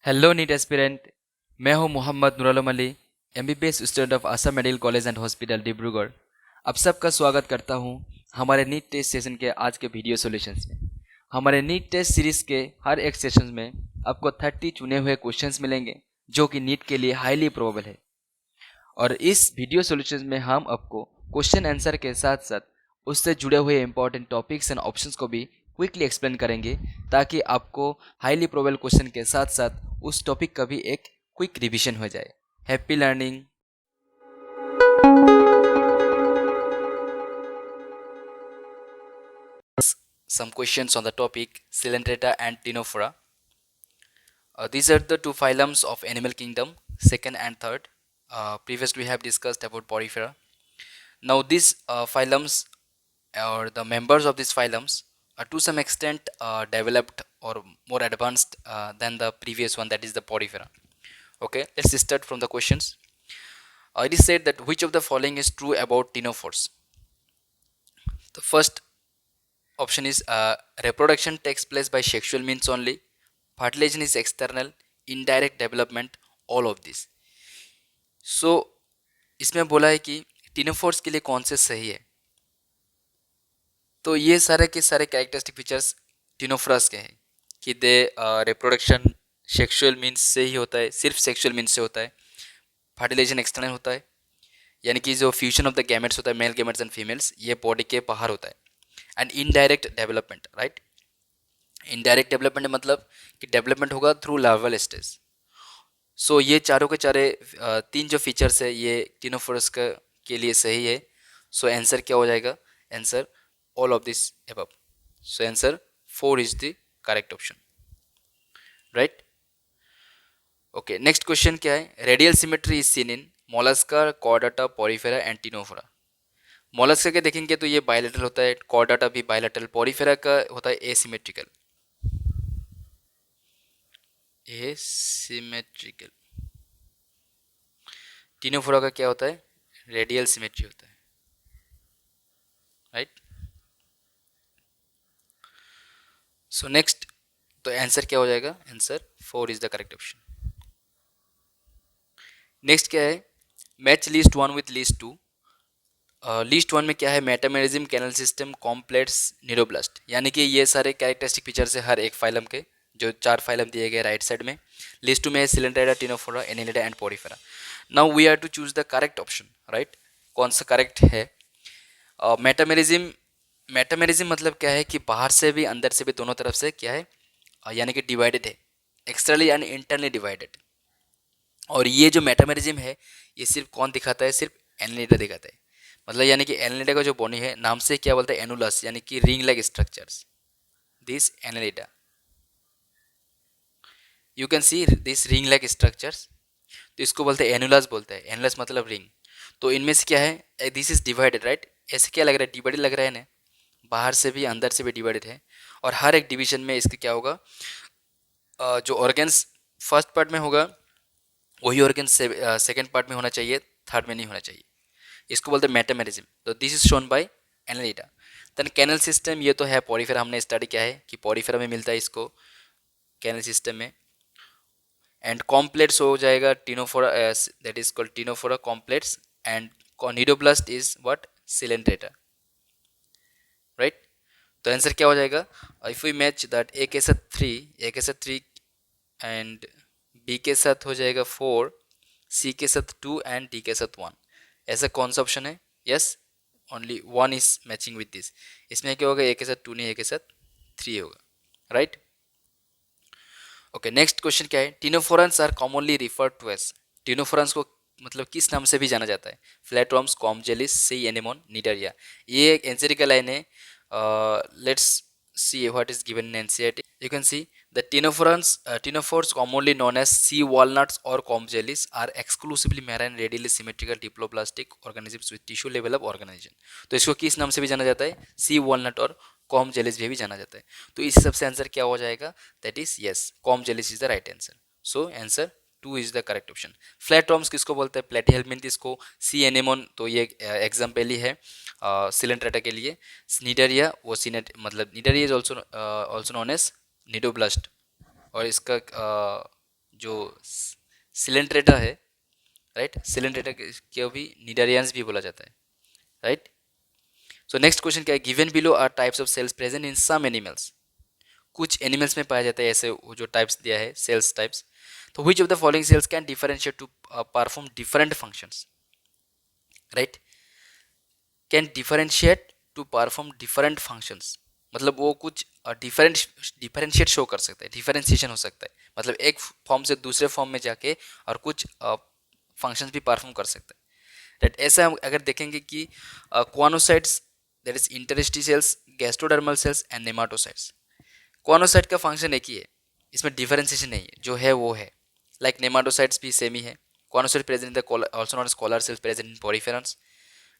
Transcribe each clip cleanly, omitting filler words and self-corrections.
Hello NEET aspirant. मैं हूं Mohammed Nurul Ali, MBBS student of Assam medical college and hospital Dibrugarh. आप सबका स्वागत करता हूं हमारे नीट टेस्ट सेशन के आज के वीडियो सॉल्यूशंस में। हमारे नीट टेस्ट सीरीज के हर एक सेशन में आपको 30 चुने हुए क्वेश्चंस मिलेंगे जो कि नीट के लिए हाईली प्रोबेबल है। और इस वीडियो सॉल्यूशंस में हम आपको क्वेश्चन आंसर के साथ साथ उससे जुड़े हुए इंपॉर्टेंट टॉपिक्स एंड ऑप्शंस को भी क्विकली एक्सप्लेन करेंगे, ताकि आपको हाईली प्रोबेबल क्वेश्चन के साथ साथ उस टॉपिक का भी एक क्विक रिवीजन हो जाए। Happy learning. Some questions on the topic Coelentrata and Ctenophora. These are the two phylums of animal kingdom, second and third. Previously we have discussed about Porifera. Now these phylums or the members of these phylums are to some extent developed or more advanced than the previous one, that is the Porifera. Okay, let's start from the questions. It is said that which of the following is true about ctenophores? The first option is reproduction takes place by sexual means only, fertilization is external, indirect development, all of this. So इसमें बोला है कि ctenophores के लिए कौन से सही है। तो ये सारे के सारे कैरेक्टरिस्टिक फीचर्स टीनोफोरस के हैं कि दे रिप्रोडक्शन सेक्सुअल मीन्स से ही होता है, सिर्फ सेक्सुअल मीन्स से होता है, फर्टिलाइजेशन एक्सटर्नल होता है, यानी कि जो फ्यूजन ऑफ द गैमेट्स होता है, मेल गैमेट्स एंड फीमेल्स, ये बॉडी के बाहर होता है। And indirect development, right. Indirect development मतलब कि डेवलपमेंट होगा थ्रू लार्वल स्टेज। सो ये चारों के चारे तीन जो फीचर्स है ये टीनोफोरस के लिए सही है। सो आंसर क्या हो जाएगा? Answer all of this above. So answer 4 is the correct option, right. Okay, next question क्या है? Radial symmetry is seen in Mollusca, Chordata, Porifera and Ctenophora. Mollusca के देखेंगे तो ये बायलैटरल होता है, कॉर्डाटा भी बायलैटरल, पोरिफेरा का होता है एसिमेट्रिकल। एसिमेट्रिकल। टीनोफोरा का क्या होता है? रेडियल सिमेट्री होता है, राइट। सो नेक्स्ट, तो आंसर क्या हो जाएगा? Answer 4 is the correct option. Next क्या है? Match list 1 with list 2। List 1 में क्या है? Metamerism, canal system, complex, neuroblast, यानी कि ये सारे कैरेक्टरिस्टिक फीचर्स है हर एक फाइलम के, जो 4 फाइलम दिए गए राइट साइड में। लिस्ट 2 में है Coelenterata, Ctenophora, Annelida and Porifera. Now we are to choose the correct option, right. कौन सा करेक्ट है? मेटामेरिज्म। मेटामेरिज्म मतलब क्या है कि बाहर से भी अंदर से भी दोनों तरफ से क्या है, यानी कि डिवाइडेड है, एक्सटर्नली एंड इंटरनली डिवाइडेड। और ये जो मेटामेरिज्म है ये सिर्फ कौन दिखाता है? सिर्फ एनिलिडा दिखाता है। मतलब यानी कि एनिलिडा का जो बॉडी है, नाम से क्या बोलते हैं? एनुलस, यानी कि ring like structures, this Annelida. You can see this ring like structures, तो इसको बोलते हैं एनुलस, बोलते हैं एनुलस मतलब रिंग। तो इनमें से क्या है? This is divided, right. ऐसे क्या लग रहा है? डिवाइडेड लग रहा है ना, बाहर से भी अंदर से भी डिवाइडेड है। और हर एक डिवीजन में इसका क्या होगा? जो ऑर्गन्स फर्स्ट पार्ट में होगा वही ऑर्गन सेकेंड पार्ट में होना चाहिए, थर्ड में नहीं होना चाहिए। इसको बोलते हैं मेटामेरिज्म। तो this is shown by annelida. Then canal system, ये तो है पोरिफेरा, हमने स्टडी किया है कि पोरिफेरा में मिलता है इसको, कैनल सिस्टम में। एंड कॉम्प्लेट्स हो जाएगा Ctenophora, that is called Ctenophora कॉम्प्लेट्स। And cnidoblast is what? Coelenterata, right. तो आंसर क्या हो जाएगा? इफ वी मैच दैट ए के साथ 3, ए के साथ 3 एंड बी के साथ हो जाएगा 4, सी के साथ 2 एंड डी के साथ 1। ऐसा कौन सा ऑप्शन है? Yes, only 1 is matching with this. इसमें क्या होगा? ए के साथ 2 नहीं, ए के साथ 3 होगा, राइट। ओके, नेक्स्ट क्वेश्चन क्या है? Ctenophores are commonly referred to as. Ctenophores को मतलब किस नाम से भी जाना जाता है? Flatworms, comb jellies, sea anemone, cnidaria. ये एक एनसीईआरटी का लाइन है। Let's see what is given in NCERT. You can see the ctenophores commonly known as sea walnuts or comb jellies are exclusively marine radially symmetrical diploblastic organisms with tissue level of organization. तो इसको किस नाम से भी जाना जाता है? सी walnut और कॉम जेलिस भी जाना जाता है। तो इस सबसे आंसर क्या हो जाएगा? That is yes, com जेलिस is the right answer. So answer 2 is the correct option. Flatworms किसको बोलते हैं? प्लेटीहेल्मिन्थस को। सी एनेमोन, तो ये एग्जाम्पल ही है सिलेंट्रेटा के लिए। निडरिया, वो सीनेट मतलब cnidaria is also known as cnidoblast. और इसका जो सिलेंट्रेटा है, राइट, सिलेंट्रेटा को भी निडारियंस भी बोला जाता है, राइट। सो नेक्स्ट क्वेश्चन क्या है, given below are types of cells present in some animals, कुछ एनिमल्स में पाया जाता है ऐसे वो जो टाइप्स दिया है सेल्स टाइप्स, तो which of the following cells can differentiate to perform different functions, right, can differentiate to perform different functions, मतलब वो कुछ डिफरेंशिएट शो कर सकता है, डिफरेंशिएशन हो सकता है, मतलब एक फॉर्म से दूसरे फॉर्म में जाके और कुछ फंक्शंस भी परफॉर्म कर सकता है, राइट। ऐसा हम अगर देखेंगे कि choanocytes, that is interstitials, gastrodermal cells and nematocytes, choanocyte का फंक्शन एक ही है, इसमें डिफरेंशिएशन नहीं है, जो है वो है, लाइक नेमाटोसाइट्स भी सेम ही है, choanocyte present in the also known as collar cells present in poriferans,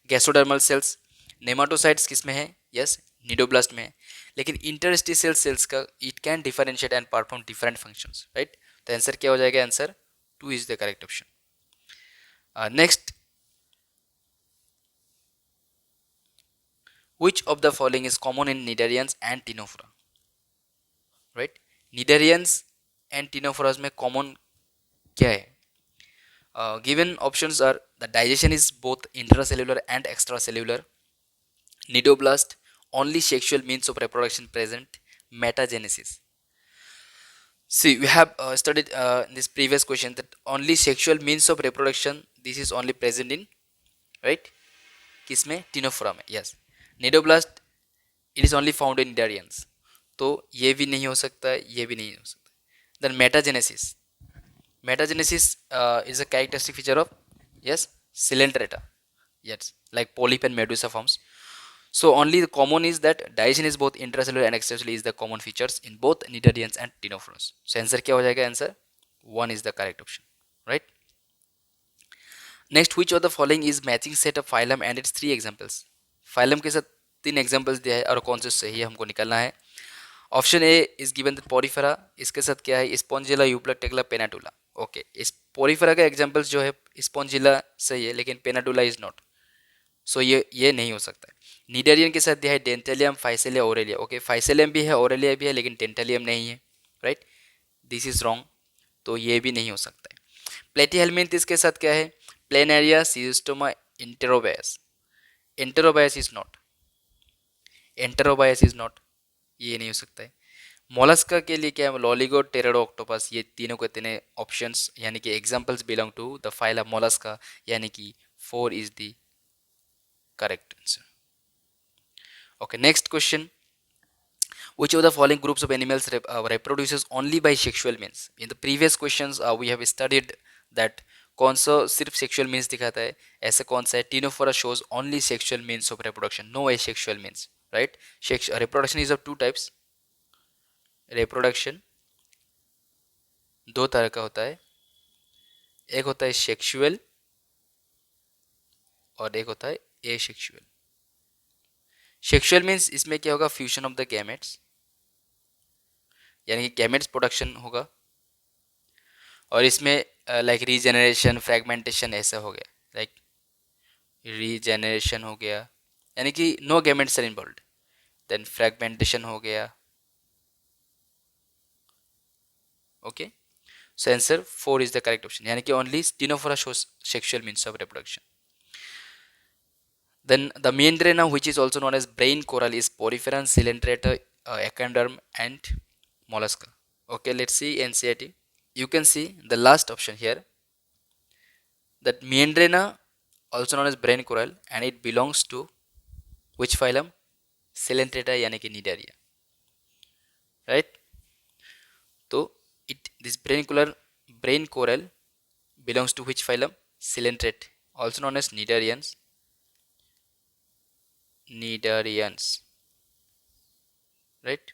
gastrodermal cells, nematocytes किस में है, यस निडोब्लास्ट में है, लेकिन इंटरस्टिशियल सेल्स का it can differentiate and perform different functions, right. तो आंसर क्या हो जाएगा, answer 2 is the correct option. Next, which of the following is common in Cnidarians and Ctenophora, right, cnidarians and ctenophoras में common क्या है, given options are the digestion is both intracellular and extracellular, cnidoblast only sexual means of reproduction present, metagenesis. See, we have studied in this previous question that only sexual means of reproduction, this is only present in, right, किसमें, Ctenophora में, yes, cnidoblast it is only found in cnidarians, तो ये भी नहीं हो सकता है, ये भी नहीं हो सकता। Then metagenesis, metagenesis is a characteristic feature of, yes, Coelenterata, yes, like polyp and medusa forms. So only the common is that digestion is both intracellular and extracellular is the common features in both Cnidarians and Ctenophorus. So answer क्या हो जाएगा, answer 1 is the correct option, right? Next, which of the following is matching set of phylum and its 3 examples? phylum के साथ 3 examples दिया है और कौन से सही है हमको निकालना है। Option A is given the Porifera, इसके साथ क्या है, स्पॉन्जिला, यूप्ला, टेक्ला, पेनाटुला। ओके, इस पोरिफेरा का एग्जाम्पल्स जो है स्पॉन्जिला सही है, लेकिन पेनाटुला इज नॉट, सो ये नहीं हो सकता है। नीडरियन के साथ दिया है डेंटेलियम, फाइसेलिया, ओरेलिया। ओके, फाइसेलियम भी है, ओरेलिया भी है, लेकिन डेंटेलियम नहीं है, राइट, दिस इज रॉन्ग, तो ये भी नहीं हो सकता है। प्लेटीहेलमिंथिस के साथ क्या है, planaria, schistosoma, enterobius, enterobius is not, enterobius is not, ये नहीं हो सकता है। मोलस्का के लिए क्या है, लॉलिगो, टेरेडो, ऑक्टोपस, ये तीनों के तीनों ऑप्शंस यानी कि examples belong to the phylum Mollusca, यानी कि 4 is the correct answer. Okay, next question. Which of the following groups of animals reproduces only by sexual means? In the previous questions we have studied that कौन सा सिर्फ sexual means दिखाता है, ऐसा कौन सा है, Ctenophora shows only sexual means of reproduction, no asexual means, right. Reproduction is of 2 types, reproduction 2 तरह का होता है, एक होता है सेक्सुअल और एक होता है एसेक्सुअल। सेक्सुअल मीन्स इसमें क्या होगा, फ्यूजन ऑफ द गैमेट्स, यानी कि गैमेट्स प्रोडक्शन होगा, और इसमें लाइक रीजेनरेशन, फ्रेगमेंटेशन ऐसा हो गया, लाइक रीजेनरेशन हो गया, यानी कि no gametes are involved, then fragmentation हो गया। Okay, so answer 4 is the correct option, यानी कि only ctenophora shows sexual means of reproduction. Then the Meandrina, which is also known as brain coral, is poriferan, coelentrata, echinoderm, and mollusca. Okay, let's see NCERT. You can see the last option here, that Meandrina, also known as brain coral, and it belongs to which phylum? Coelentrata, यानी कि Cnidaria, right? तो this brain coral belongs to which phylum? Coelentrata, also known as Cnidarians, right.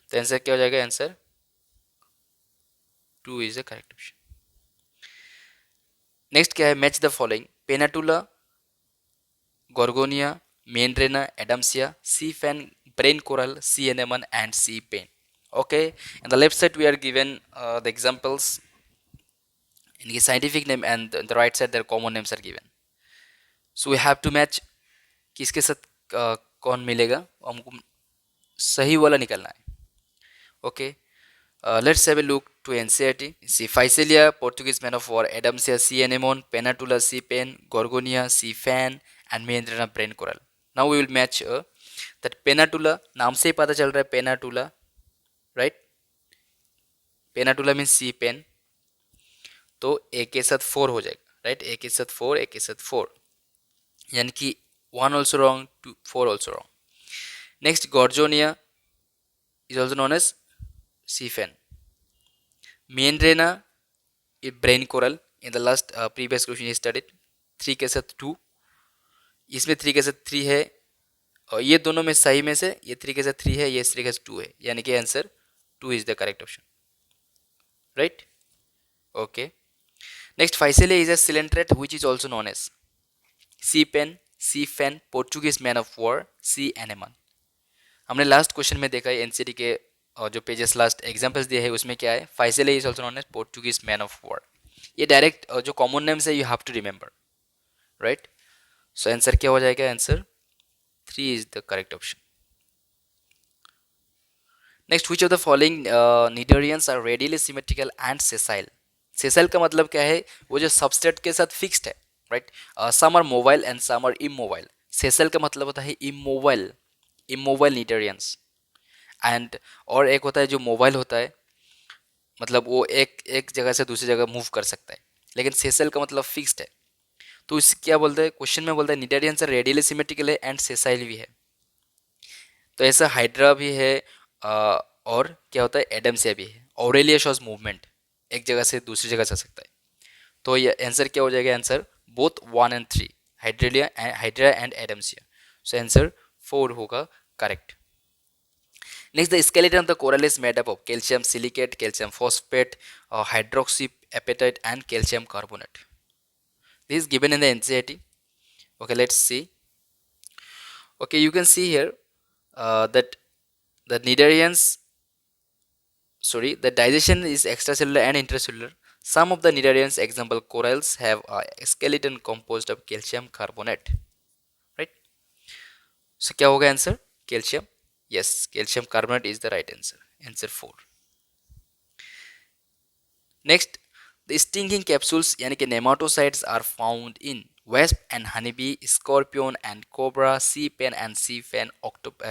तो answer क्या हो जाएगा, answer 2 is the correct option. Next क्या है, match the following, pennatula, gorgonia, meandrina, adamsia, sea fan, brain coral, sea anemone and sea pen. Okay, in the left side we are given the examples in the scientific name, and the right side their common names are given, so we have to match किसके साथ कौन मिलेगा, हमको सही वाला निकलना है। Okay, Let's have a look to NCERT. See, Physalia, Portuguese man of war, Adamsia, sea anemone, Penatula, sea pen, Gorgonia, sea fan, and Meandrina, brain coral. Now we will match that Penatula, नाम से ही पता चल रहा है Penatula, right? Penatula means sea pen, तो ए के साथ 4 हो जाएगा, right? ए के साथ 4, ए के साथ 4, यानी कि 1 also wrong, 2, 4 also wrong. Next, Gorgonia is also known as sea fan. Meandrina, a brain coral. In the last previous question he studied 3 के साथ 2, इसमें 3 के साथ 3 है, और ये दोनों में सही में से ये 3 के साथ 3 है, ये 3 के साथ 2 है, यानी कि answer 2 is the correct option, right. Okay. Next, physalia is a coelenterate which is also known as sea pen, sea fan, Portuguese man of war, sea anemone. हमने लास्ट क्वेश्चन में देखा है एनसीडी के जो पेजेस लास्ट एग्जांपल्स दिए हैं उसमें क्या है, physalia is also known as Portuguese man of war. ये डायरेक्ट जो कॉमन नेम्स है you have to remember, right. So answer क्या हो जाएगा, answer 3 is the correct option. Next, which of the following Cnidarians are radially symmetrical and sessile? Sessile का मतलब क्या है, वो जो सबस्ट्रेट के साथ फिक्स्ड है, right. Some are mobile and some are immobile. Sessile का मतलब होता है इमोबाइल, इमोबाइल नीडरियंस. एंड और एक होता है जो मोबाइल होता है, मतलब वो एक एक जगह से दूसरी जगह मूव कर सकता है, लेकिन सेसल का मतलब फिक्स्ड है. तो इस क्या बोलते हैं, क्वेश्चन में बोलता है नीडरियंस आर रेडियली सिमेट्रिकल है एंड सेसाइल भी है. तो ऐसा हाइड्रा भी है, और क्या होता है एडम्सिया भी है. ऑरेलिया शोज मूवमेंट, एक जगह से दूसरी जगह जा सकता है. तो ये आंसर क्या हो जाएगा, answer both 1 and 3, Hydra and Adamsia. So answer 4 होगा correct. Next, the skeleton of the coral is made up of calcium silicate, calcium phosphate, hydroxyapatite and calcium carbonate. This is given in the NCERT. Okay, let's see. Okay, you can see here that the Cnidarians, sorry, the digestion is extracellular and intracellular. Some of the Cnidarians, example corals, have a skeleton composed of calcium carbonate, right. So क्या होगा answer, calcium. yes, calcium carbonate is the right answer, answer 4. Next, the stinging capsules यानी कि nematocytes are found in wasp and honeybee, scorpion and cobra, sea pen and sea fan,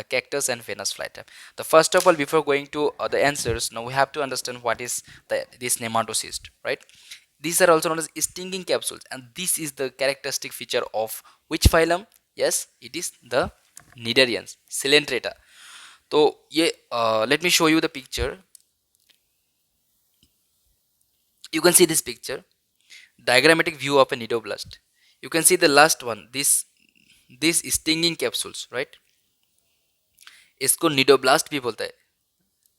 cactus and Venus flytrap. The first of all, before going to the answers, now we have to understand what is this nematocyst, right? These are also known as stinging capsules, and this is the characteristic feature of which phylum? Yes, it is the Cnidarians, Coelentrata. तो ये let me show you the picture. You can see this picture, diagrammatic view of a nidoblast. You can see the last one, this stinging capsules, right. इसको cnidoblast भी बोलता है,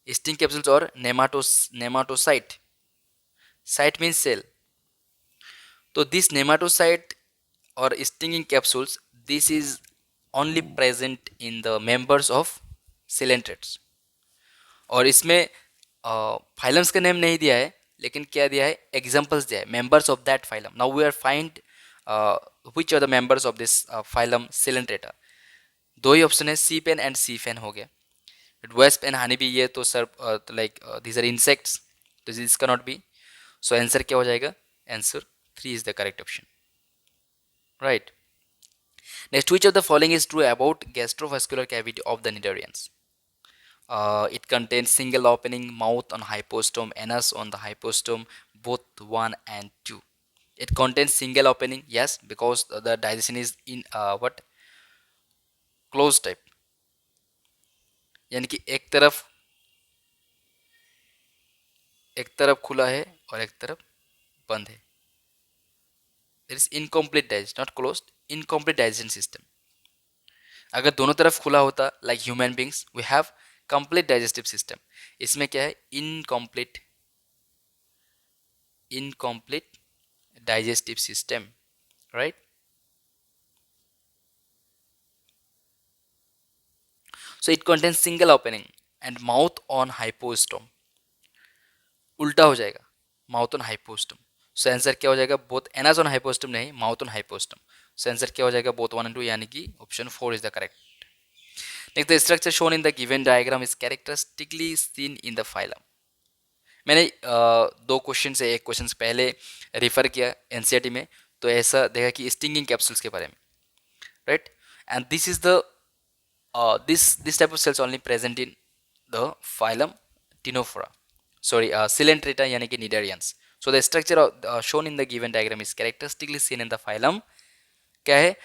sting capsules और nematocyte. Cyte means cell. तो this nematocyte और stinging capsules, this is only present in the members of coelenterates. और इसमें phylums का नेम नहीं दिया है, लेकिन क्या दिया है, एग्जाम्पल्स दिया है, members of that phylum. Now we are find which are the members of this phylum Coelentrata. दो ही ऑप्शन है, sea pen and sea fan हो गया. वेस्प एंड हनी बी, ये तो sir like these are insects, तो this can not be. So answer क्या हो जाएगा, answer 3 is the correct option, right. Next, which of the following is true about gastrovascular cavity of the Cnidarians? It contains single opening, mouth on hypostome, anus on the hypostome, both 1 and 2. It contains single opening, yes, because the digestion is in what, closed type, यानी कि एक तरफ खुला है और एक तरफ बंद है. There is incomplete digestion, not closed, incomplete digestion system. अगर दोनों तरफ खुला होता, like human beings, we have complete digestive system. इसमें क्या है, incomplete digestive system, right. So it contains single opening and mouth on hypostome. उल्टा हो जाएगा, माउथ ऑन हाइपोस्टम. सो आंसर क्या हो जाएगा, बोथ एनास ऑन हाइपोस्टम नहीं, माउथ ऑन हाइपोस्टम. सो आंसर क्या हो जाएगा, बोथ 1 and 2, यानी कि option 4 is the correct. Next, the structure shown in the given diagram is characteristically seen in the phylum. मैंने दो क्वेश्चन से एक क्वेश्चन पहले रेफर किया एनसीईआरटी में, तो ऐसा देखा कि स्टिंगिंग कैप्सूल्स के बारे में, right. And this is the this type of cells only present in the phylum Ctenophora, sorry, Coelentrata यानी कि Cnidarians. So the structure of, shown in the given diagram is characteristically seen in the phylum. क्या है?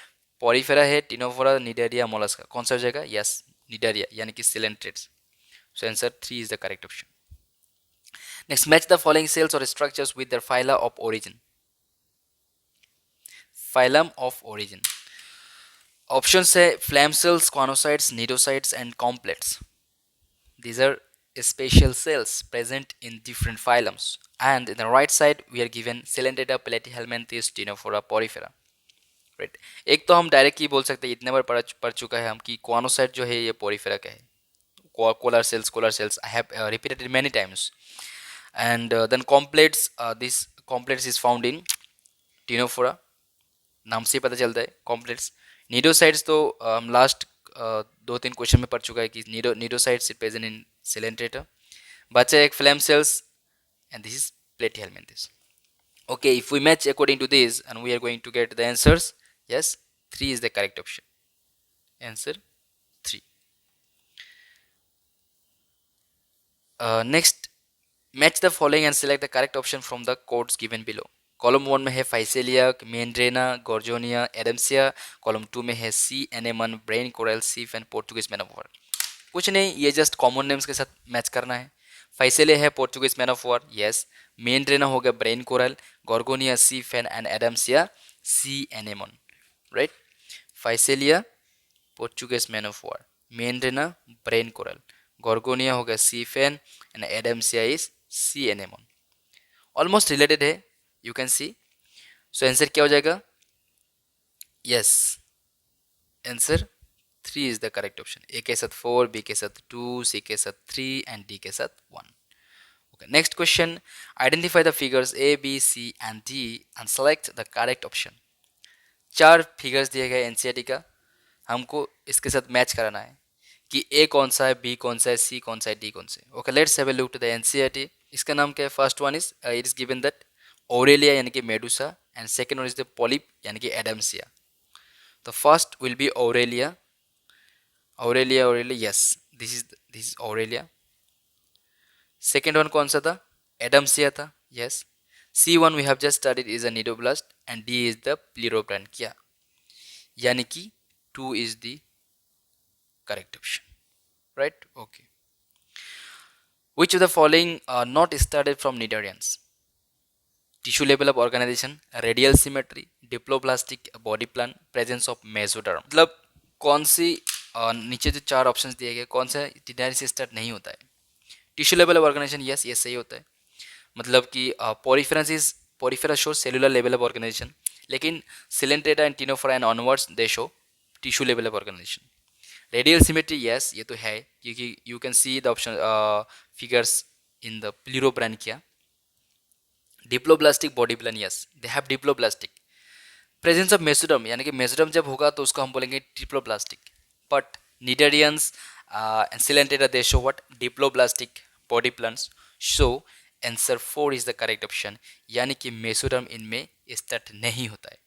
Porifera है, Ctenophora, Cnidaria, Mollusca. कौन सा हो जाएगा? Yes, Cnidaria यानी कि Coelentrates. So answer 3 is the correct option. Next, match the following cells or structures with their phyla of origin. Phylum of origin. Options है flame cells, conocytes, nidocytes and complex. These are special cells present in different phylums. And in the right side, we are given Coelentrata, Platyhelminthes, Ctenophora, Porifera. Right, एक तो हम direct ही बोल सकते हैं, इतने बार पढ़ चुका है हम कि कॉनोसाइट जो है ये पोरीफेरा का है. Collar cells I have repeated many times. And then comb plates, this comb plates is found in Ctenophora, नाम से ही पता चलता है कॉम्प्लेट्स. नीडोसाइट्स तो हम लास्ट दो तीन क्वेश्चन में पढ़ चुका है कि cnidocytes is present in Coelentrata. बचा एक flame cells and this is platyhelminthes. Okay, if we match according to this and we are going to get the answers. Yes, 3 is the correct option. Answer 3. Next, match the following and select the correct option from the codes given below. Column 1 में है physalia, meandrina, gorgonia, adamsia. Column 2 में है sea anemone, brain coral, sea fan and Portuguese man of war. कुछ नहीं, ये just common names के साथ match करना है. फाइसेलिया है Portuguese man of war, yes. Meandrina हो गया brain coral, gorgonia sea fan and adamsia sea anemone, right. Physalia Portuguese man of war, meandrina brain coral, gorgonia हो गया sea fan and adamsia is sea anemone. Almost related है, you can see. So answer क्या हो जाएगा? Yes, answer 3 is the correct option. A के साथ 4, B के साथ 2, C के साथ 3 and D के साथ 1. Okay, next question. Identify the figures A, B, C and D and select the correct option. 4 figures दिए गए एनसीईआरटी का, हमको इसके साथ मैच कराना है कि A कौन सा है, B कौन सा है, C कौन सा है, D कौन सा है. Okay, let's have a look to the NCERT. इसका नाम क्या है? First one is it is given that Aurelia यानी कि medusa and second one is the polyp यानी कि Adamsia. The first will be Aurelia. Aurelia, yes, this is Aurelia. Second one कौन सा था? Adamsia था, yes. C1 we have just studied is a nidoblast and D is the pleurobranchyia. यानी कि 2 is the correct option, right? Okay. Which of the following are not studied from Cnidarians? Tissue level of organization, radial symmetry, diploblastic body plan, presence of mesoderm. मतलब कौन सी नीचे जो 4 options दिए गए कौन सा Cnidarian से स्टार्ट नहीं होता है? Tissue level of organization, yes, ये सही होता है. मतलब कि porifera show cellular level of organization, लेकिन Coelentrata and ctenophora and onwards they show tissue level of organization. Radial symmetry, yes, ये तो है क्योंकि you can see the option figures in the pleurobrachia. Diploblastic body plan, yes, they have diploblastic. Presence of mesoderm यानी कि mesoderm जब होगा तो उसको हम बोलेंगे triploblastic. But Cnidarians and Coelentrata they show what? Diploblastic body plans. So answer 4 is the correct option. यानी कि मेसोडर्म इनमें स्टार्ट नहीं होता है,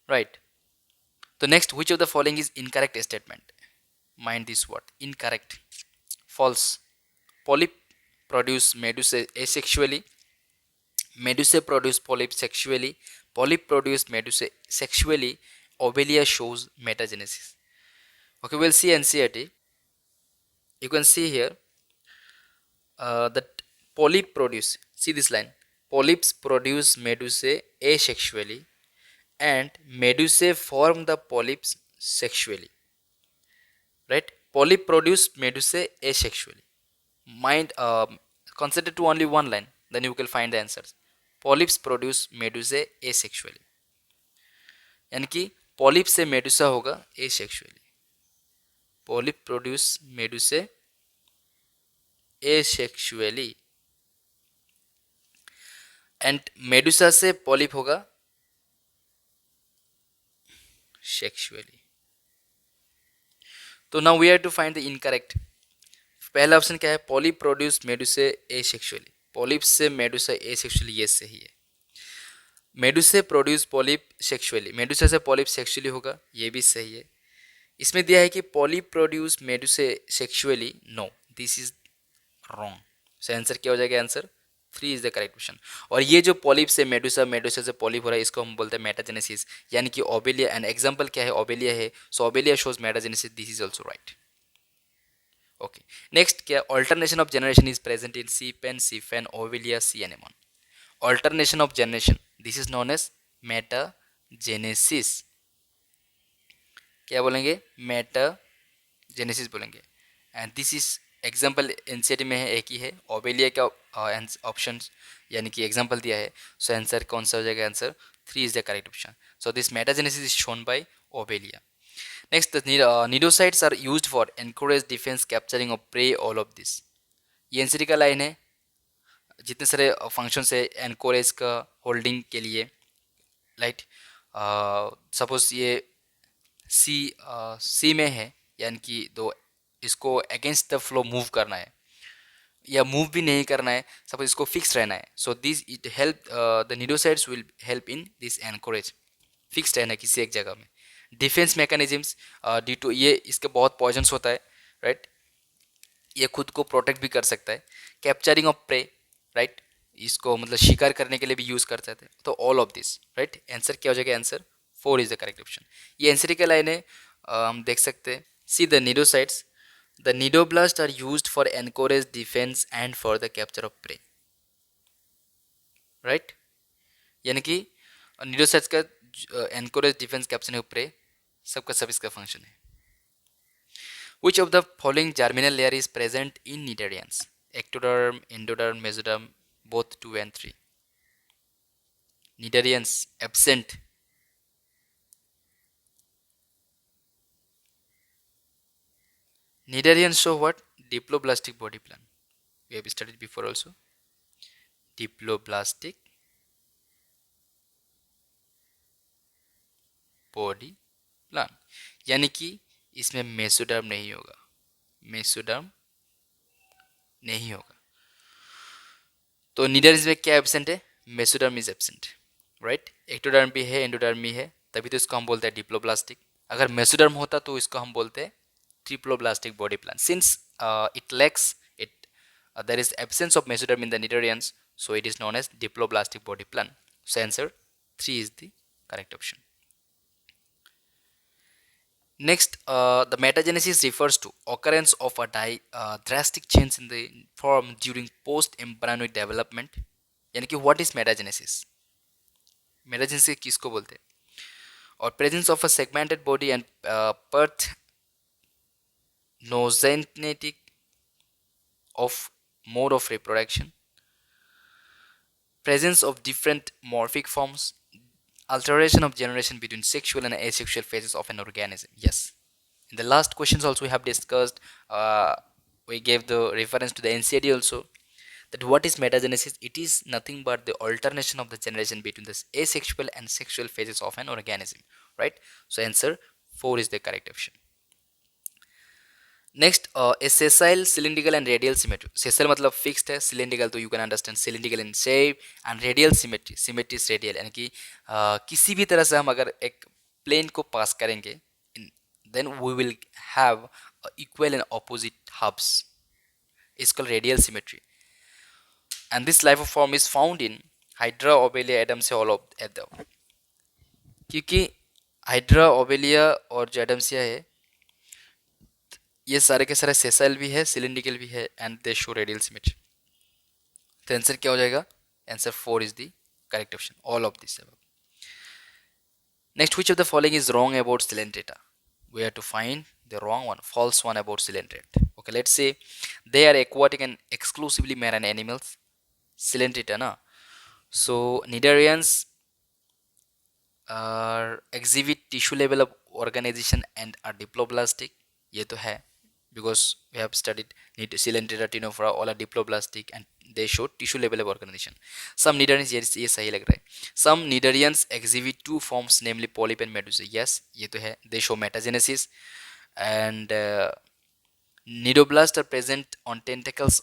राइट. तो next, which of the following is incorrect statement? Mind this word, incorrect. False. Polyp produce medusae asexually. Medusae produce polyp sexually. Polyp produce medusae sexually. Ovelia shows metagenesis. Okay, we'll see NCERT. You can see here that polyp produce, see this line, polyps produce medusae asexually and medusae form the polyps sexually, right. Polyp produce medusae asexually. Mind, consider to only one line, then you will find the answers. Polyps produce medusae asexually, यानी कि polyp से Medusa होगा asexually. Polyp produce medusae asexually and medusa से polyp होगा sexually. तो now we have to find the incorrect. पहला option क्या है? Polyp produce medusae asexually. Polyp से मेडुसा एसेक्सुअली, ये सही है। Medusae produce polyp sexually, medusa से पॉलिप सेक्सुअली होगा, ये भी सही है। इसमें दिया है कि polyp produce medusae sexually, no, this is wrong. So answer क्या हो जाएगा? Answer 3 is the correct question. और ये जो पॉलिप से मेडुसा, मेडुसा से पॉलिप हो रहा है, इसको हम बोलते हैं मेटाजेनेसिस, यानी कि ओबेलिया। एंड एग्जांपल क्या है? ओबेलिया है, so obelia shows metagenesis, this is also right. Okay, next क्या? Alternation of generation is present in sea pen, sea fan, obelia, sea anemone. Alternation of generation, this is known as metagenesis. क्या बोलेंगे? Metagenesis बोलेंगे। And this is example NCERT में है, एक ही है, Obelia का option यानी कि एग्जाम्पल दिया है। सो आंसर कौन सा हो जाएगा? Answer 3 is the correct option. So this metagenesis is shown by obelia. Next, cnidocytes are used for anchorage defence capturing of prey, all of this. ये एनसीईआरटी का लाइन है। जितने सारे फंक्शन है एनकोरेज का, होल्डिंग के लिए, राइट। सपोज ये सी में है, यानी कि दो, इसको अगेंस्ट द फ्लो मूव करना है या मूव भी नहीं करना है, सपोज इसको फिक्स रहना है। So this it help, the cnidocytes will help in this anchorage, fix रहना है किसी एक जगह में। डिफेंस मैकेनिज्म्स, ड्यू टू ये इसके बहुत पॉइजन्स होता है, राइट। ये खुद को प्रोटेक्ट भी कर सकता है। कैप्चरिंग ऑफ प्रे, राइट, इसको मतलब शिकार करने के लिए भी यूज़ कर सकते हैं। तो all of this, right. Answer क्या हो जाएगा? Answer 4 is the correct option. ये आंसर का लाइन है, हम देख सकते हैं। See the cnidocytes, the cnidoblast are used for anchorage defence and for the capture of prey, right. यानी कि निडोसाइट्स का anchorage defence capture of prey, सबका सब इसका फंक्शन है। Which of the following germinal layer is present in Cnidarians? Ectoderm, endoderm, mesoderm, both 2 and 3. Cnidarians absent. Cnidarians show what? Diploblastic body plan. We have studied before also. Diploblastic body plan. यानी कि इसमें mesoderm नहीं होगा, mesoderm नहीं होगा। तो नीडरियंस में क्या एब्सेंट है? Mesoderm is absent, right. Ectoderm भी है, एंडोडर्म भी है, तभी तो इसको हम बोलते हैं डिप्लोब्लास्टिक। अगर मेसोडर्म होता तो इसको हम बोलते हैं triploblastic body plan. Since it lacks it, there is absence of mesoderm in the Cnidarians, so it is known as diploblastic body plan. So answer 3 is the correct option. Next, the metagenesis refers to occurrence of a drastic change in the form during post-embryonic development. यानी कि what is metagenesis? Metagenesis किसको बोलते हैं? और presence of a segmented body and parthenogenetic of mode of reproduction, presence of different morphic forms, alteration of generation between sexual and asexual phases of an organism. Yes. In the last questions also we have discussed, we gave the reference to the NCD also, that what is metagenesis? It is nothing but the alternation of the generation between the asexual and sexual phases of an organism, right? So answer 4 is the correct option. Next, A sessile cylindrical and radial symmetry. Sessile मतलब fixed है, cylindrical तो you can understand cylindrical in shape, and radial symmetry, symmetry radial, यानी कि किसी भी तरह से हम अगर एक प्लेन को पास करेंगे, then we will have equal and opposite hubs, is called radial symmetry. And this life of form is found in Hydra, Obelia, Adams, all of Adam. क्योंकि हाइड्रा, ओबेलिया और जो एडम्सिया है, ये सारे के सारे सेसाइल भी है, सिलिंड्रिकल भी है, and they show radial symmetry. तो आंसर क्या हो जाएगा? Answer 4 is the correct option, all of this. Next, which of the following is wrong about Coelentrata? We have to find the wrong one, false one about Coelentrata. Okay, let's say they are aquatic and exclusively marine animals. Coelentrata, na? So Cnidarians exhibit tissue level of organization and are diploblastic. ये तो है, because we have studied Coelentrata, Ctenophora, all are diploblastic and they show tissue level of organization. Some Cnidarians, ये सही लग रहा है. Some Cnidarians exhibit two forms, namely polyp and medusa. Yes, ये तो है. They show metagenesis, and Cnidoblasts are present on tentacles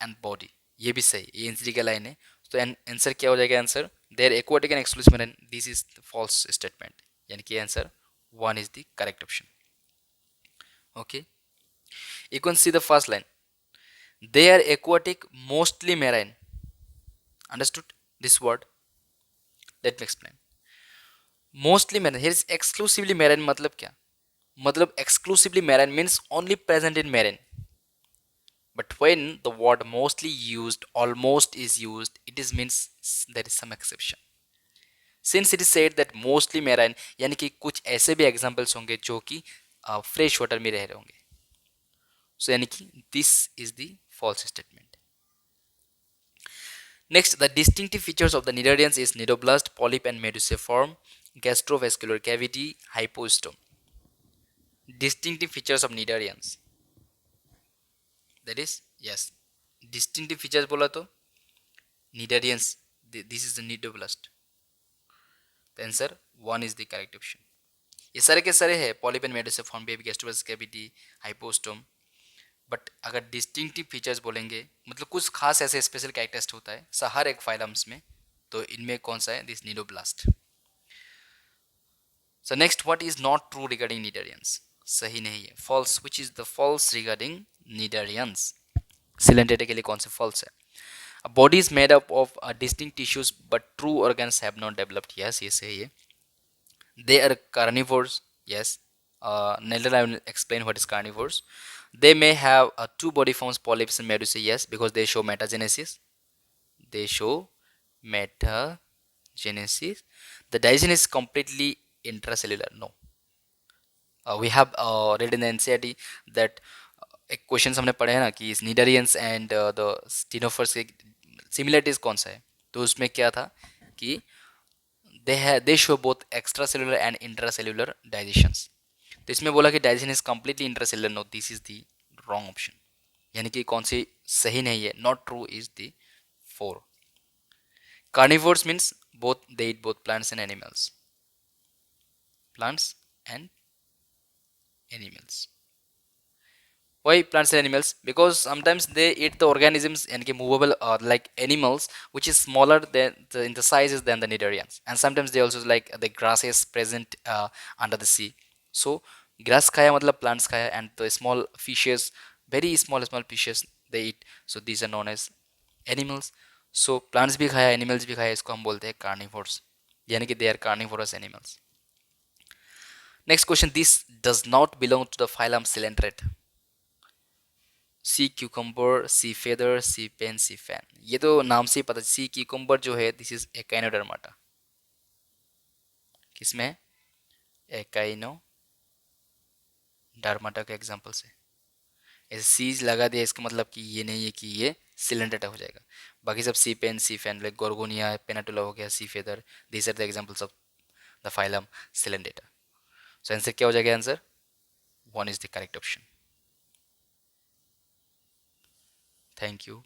and body. ये भी सही, ये एनसीडी का लाइन है। तो आंसर क्या हो जाएगा? Answer there aquatic and exclusive marine, this is false statement, यानी कि answer 1 is the correct option. Okay, you can see the first line, they are aquatic mostly marine, understood this word? Let me explain. Mostly marine, here is exclusively marine मतलब क्या? मतलब exclusively marine means only present in marine, but when the word mostly used, almost is used, it is means there is some exception. Since it is said that mostly marine, यानी कि कुछ ऐसे भी examples होंगे जो कि fresh water में रह रहे होंगे, so यानी कि this is the false statement. Next, the distinctive features of the cnidarians is cnidoblast, polyp and medusiform, gastrovascular cavity, hypostome. Distinctive features of cnidarians, that is, yes, distinctive features बोला तो cnidarians, this is the cnidoblast, the answer 1 is the correct option. ये सारे के सारे है, polyp and medusiform, baby gastrovascular cavity, hypostome. But अगर distinctive features बोलेंगे मतलब कुछ खास ऐसे स्पेशल कैरेक्टरिस्टिक होता है हर एक फाइलम्स में, तो इनमें कौन सा है? This cnidoblast. So next, what is not true regarding cnidarians? सही नहीं है, false. Which is the false regarding cnidarians? Coelenterata के लिए कौन सा फॉल्स है? A body is made up of distinct tissues but true organs have not developed. Yes, ये सही है. They are carnivores. Yes. Later I will explain what is carnivores. They may have two body forms, polyps and medusa. Yes, because they show metagenesis. They show metagenesis. The digestion is completely intracellular. No. We have read in the NCERT that एक question हमने पढ़े हैं ना कि नीडरियंस and the स्टीनोफर्स के similarities कौन सा है, तो उसमें क्या था कि they show both extracellular and intracellular digestions. तो इसमें बोला कि digestion is completely intracellular. No, this is the wrong option, यानी कि कौन सी सही नहीं है? Not true is the 4. Carnivores means both, they eat both plants and animals. Plants and animals. Why plants and animals? Because sometimes they eat the organisms and movable like animals which is smaller than in the sizes than the cnidarians, and sometimes they also like the grasses present under the sea. So grass khaya matlab plants khaya, and the small fishes, very small fishes they eat, so these are known as animals. So plants bhi khaya, animals bhi khaya, isko hum bolte hain carnivores, yani कि they are carnivorous animals. Next question, this does not belong to the phylum Coelentrata. Sea cucumber, sea feather, sea pen, sea fan, ये तो नाम से ही पता. सी cucumber जो है this is Echinodermata. किसमें? Echinodermata के एग्जांपल से. ऐसे सीज लगा दिया इसका मतलब कि ये नहीं है कि ये सिलेंडेटा हो जाएगा. बाकी सब sea pen, sea fan, like gorgonia, pennatula हो गया, sea feather, these are the examples of the phylum coelenterata. So answer क्या हो जाएगा? Answer 1 is the correct option. Thank you.